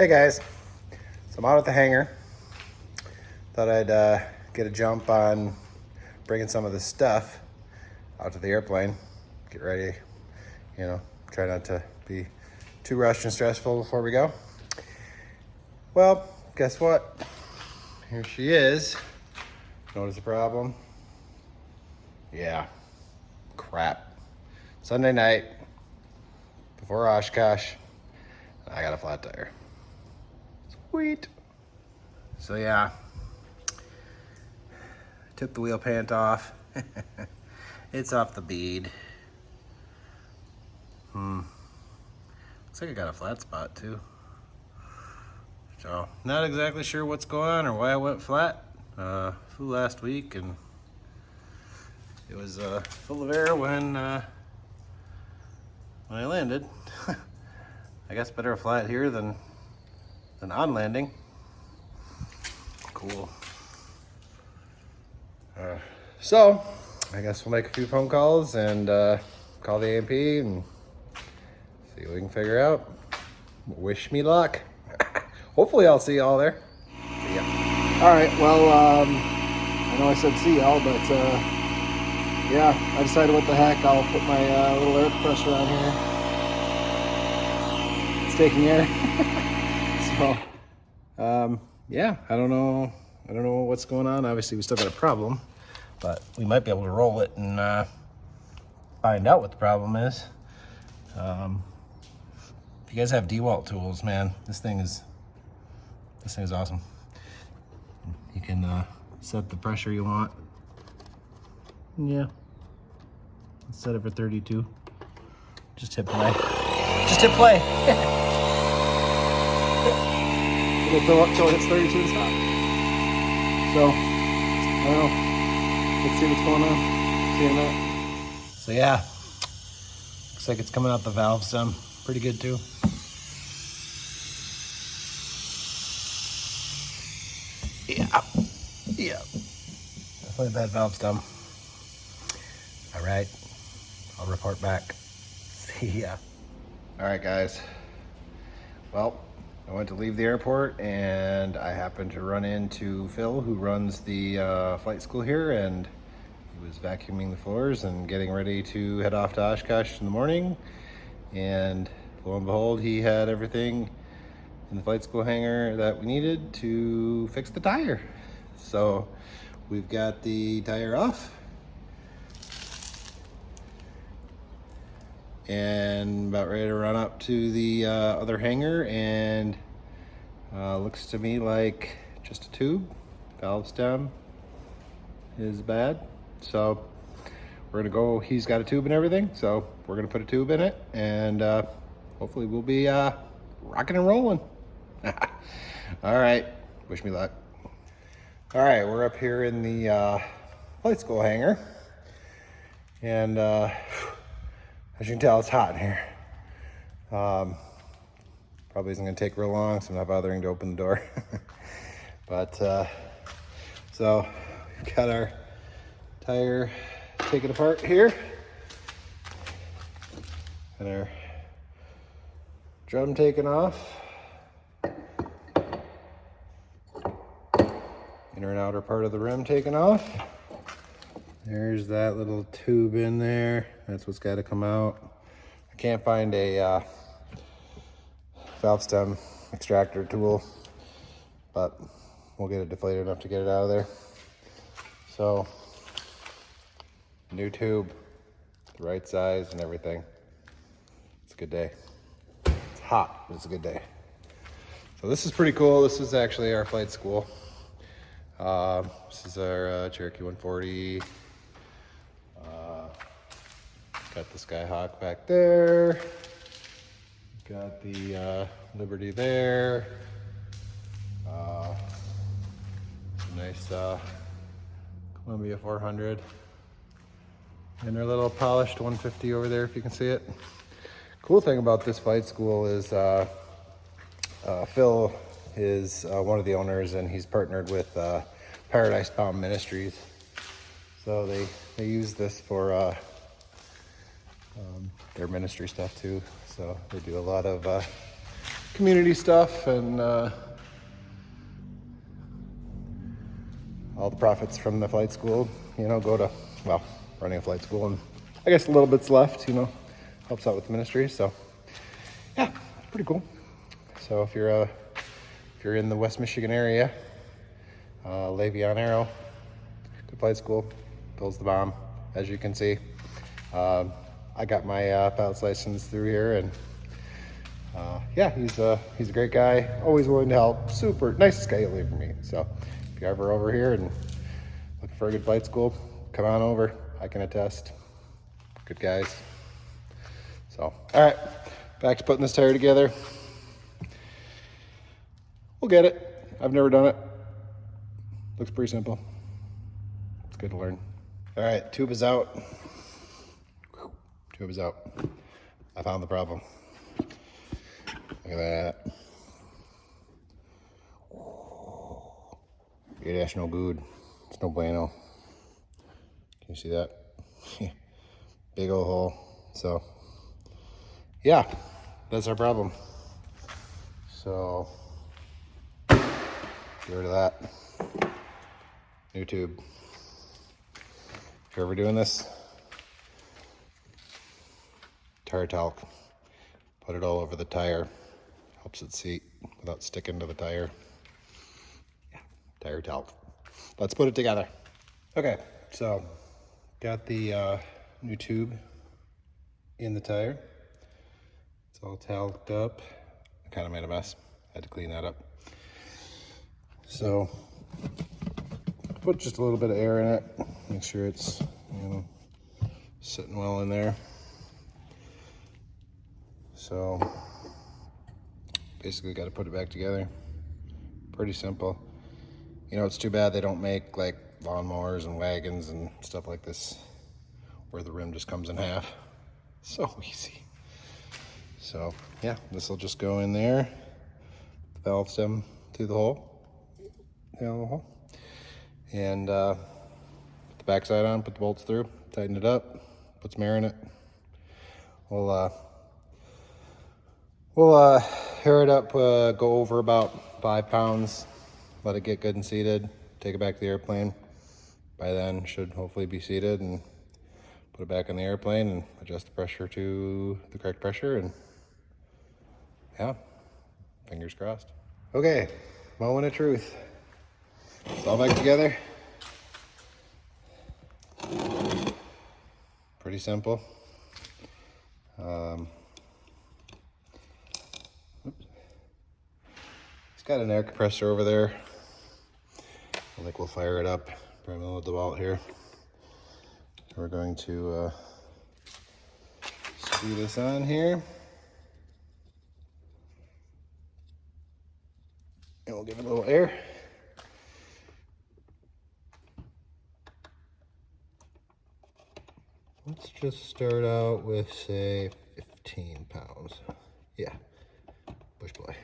Hey guys, so I'm out at the hangar. Thought I'd get a jump on bringing some of this stuff out to the airplane. Get ready, try not to be too rushed and stressful before we go. Well, guess what? Here she is. Notice the problem? Yeah, crap. Sunday night, before Oshkosh, I got a flat tire. Sweet. So yeah, took the wheel pant off. It's off the bead. Looks like I got a flat spot too. So not exactly sure what's going on or why I went flat. Flew last week and it was full of air when I landed. I guess better flat here than on landing. Cool. So I guess we'll make a few phone calls and call the A&P and see what we can figure out. Wish me luck. Hopefully I'll see y'all there. See ya. All right, well, I know I said see y'all, but yeah, I decided what the heck, I'll put my little air compressor on here. It's taking air. So, yeah, I don't know what's going on. Obviously, we still got a problem, but we might be able to roll it and find out what the problem is. If you guys have DeWalt tools, man, this thing is awesome. You can set the pressure you want. Yeah, let's set it for 32. Just hit play. Just hit play. It'll fill up till it hits 32 and stop. So, I don't know. Let's see what's going on. See you in a minute. So yeah, looks like it's coming out the valve stem. Pretty good too. Yeah. Definitely a bad valve stem. All right, I'll report back. See ya. All right, guys. Well, I went to leave the airport and I happened to run into Phil, who runs the flight school here, and he was vacuuming the floors and getting ready to head off to Oshkosh in the morning. And lo and behold, he had everything in the flight school hangar that we needed to fix the tire. So we've got the tire off and about ready to run up to the other hangar, and looks to me like just a tube. Valve stem is bad, so we're gonna go. He's got a tube and everything, so we're gonna put a tube in it, and hopefully we'll be rocking and rolling. All right, wish me luck. All right, we're up here in the flight school hangar, and as you can tell, it's hot in here. Probably isn't gonna take real long, so I'm not bothering to open the door. But so we've got our tire taken apart here, and our drum taken off. Inner and outer part of the rim taken off. There's that little tube in there. That's what's got to come out. I can't find a valve stem extractor tool, but we'll get it deflated enough to get it out of there. So, new tube, the right size and everything. It's a good day. It's hot, but it's a good day. So this is pretty cool. This is actually our flight school. This is our Cherokee 140. Got the Skyhawk back there. Got the Liberty there. Nice Columbia 400. And our little polished 150 over there, if you can see it. Cool thing about this flight school is Phil is one of the owners, and he's partnered with Paradise Palm Ministries. So they use this for their ministry stuff too. So they do a lot of community stuff, and all the profits from the flight school, go to, well, running a flight school, and I guess a little bit's left, helps out with the ministry. So yeah, pretty cool. So if you're in the West Michigan area, Le'Veon Aero, good flight school, builds the bomb, as you can see. I got my pilot's license through here, and yeah, he's a great guy, always willing to help, super nicest guy you'll leave for me. So if you're ever over here and looking for a good flight school, come on over. I can attest. Good guys. So, all right, back to putting this tire together. We'll get it. I've never done it. Looks pretty simple. It's good to learn. All right, tube is out. Tube is out. I found the problem. Look at that. That's no good. It's no bueno. Can you see that? Big old hole. So, yeah, that's our problem. So, get rid of that. New tube. If you're ever doing this, tire talc. Put it all over the tire. Helps it seat without sticking to the tire. Yeah, tire talc. Let's put it together. Okay, so got the new tube in the tire. It's all talced up. I kind of made a mess. Had to clean that up. So put just a little bit of air in it. Make sure it's, sitting well in there. So basically got to put it back together. Pretty simple. It's too bad they don't make like lawnmowers and wagons and stuff like this where the rim just comes in half. So easy. So yeah, this will just go in there. The valve stem through the hole. And put the backside on, put the bolts through, tighten it up, put some air in it. We'll hair it up, go over about 5 pounds, let it get good and seated, take it back to the airplane. By then, should hopefully be seated, and put it back on the airplane and adjust the pressure to the correct pressure, and yeah, fingers crossed. Okay, moment of truth. It's all back together. Pretty simple. It's got an air compressor over there. I think we'll fire it up. Bring a little DeWalt here. We're going to screw this on here. And we'll give it a little air. Let's just start out with, say, 15 pounds. Yeah, push play.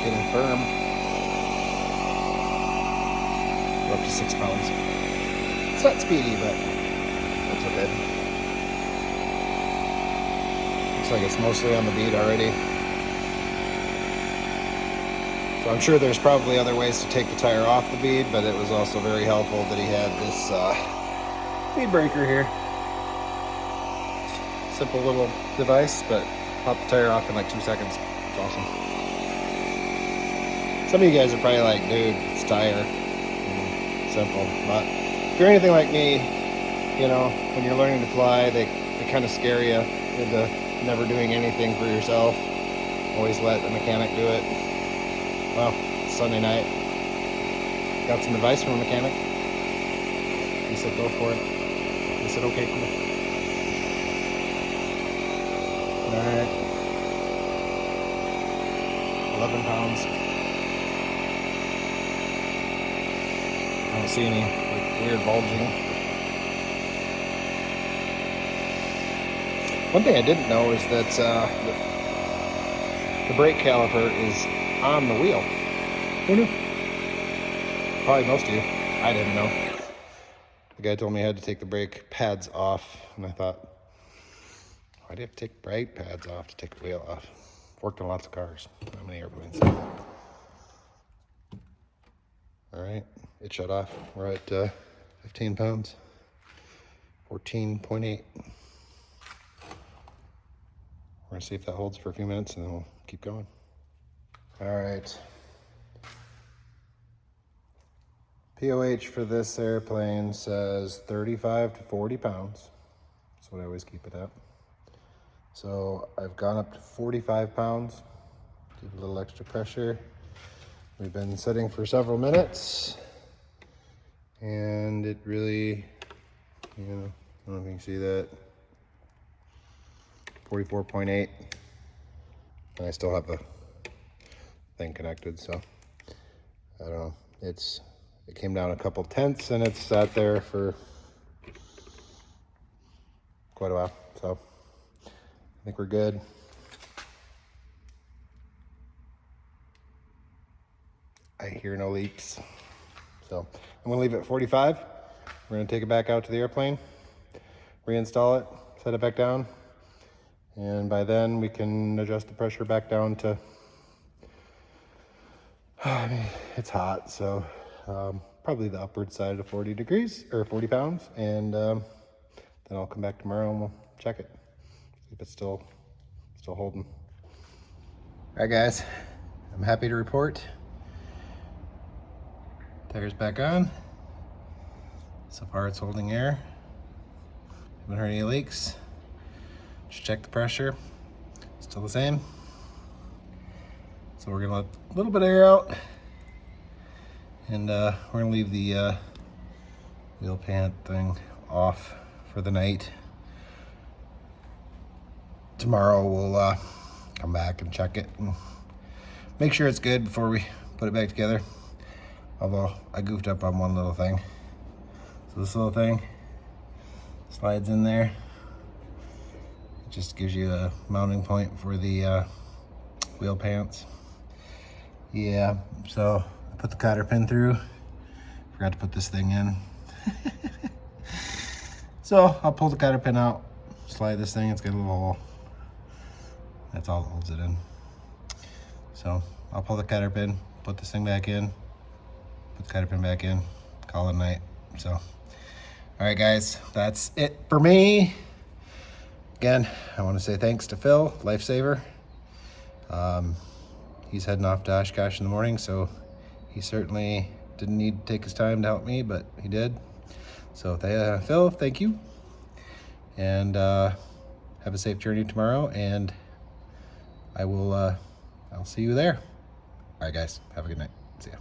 Getting firm. We're up to 6 pounds. It's not speedy, but that's okay. Looks like it's mostly on the bead already. So I'm sure there's probably other ways to take the tire off the bead, but it was also very helpful that he had this bead breaker here. Simple little device, but pop the tire off in like 2 seconds. It's awesome. Some of you guys are probably like, dude, it's tire. Simple. But if you're anything like me, when you're learning to fly, they kind of scare you into never doing anything for yourself. Always let a mechanic do it. Well, it's Sunday night. Got some advice from a mechanic. He said, go for it. I said, okay, cool. All right. 11 pounds. don't see any like, weird bulging. One thing I didn't know is that the brake caliper is on the wheel. Who knew? Probably most of you. I didn't know. The guy told me I had to take the brake pads off, and I thought, why do you have to take brake pads off to take the wheel off? Worked on lots of cars, not many airplanes. All right, it shut off. We're at 15 pounds, 14.8. We're gonna see if that holds for a few minutes and then we'll keep going. All right. POH for this airplane says 35 to 40 pounds. That's what I always keep it at. So I've gone up to 45 pounds. Give a little extra pressure. We've been sitting for several minutes and it really, you know, I don't know if you can see that. 44.8, and I still have the thing connected, so I don't know. It came down a couple tenths and it's sat there for quite a while, so I think we're good. I hear no leaks, so I'm gonna leave it at 45. We're gonna take it back out to the airplane, reinstall it, set it back down, and by then we can adjust the pressure back down to, I mean, it's hot, so probably the upward side of 40 degrees or 40 pounds, and then I'll come back tomorrow and we'll check it, see if it's still holding. All right, guys, I'm happy to report tire's back on. So far it's holding air. Haven't heard any leaks. Just check the pressure. Still the same. So we're gonna let a little bit of air out, and we're gonna leave the wheel pant thing off for the night. Tomorrow we'll come back and check it and make sure it's good before we put it back together. Although I goofed up on one little thing. So this little thing slides in there. It just gives you a mounting point for the wheel pants. Yeah, so I put the cotter pin through. Forgot to put this thing in. So I'll pull the cotter pin out, slide this thing, it's got a little hole. That's all that holds it in. So I'll pull the cotter pin, put this thing back in, put the cotter pin back in, call it a night. So, all right guys, that's it for me. Again, I want to say thanks to Phil, Lifesaver. He's heading off to Oshkosh in the morning, so he certainly didn't need to take his time to help me, but he did. So Phil, thank you. And have a safe journey tomorrow, and I'll see you there. All right guys, have a good night. See ya.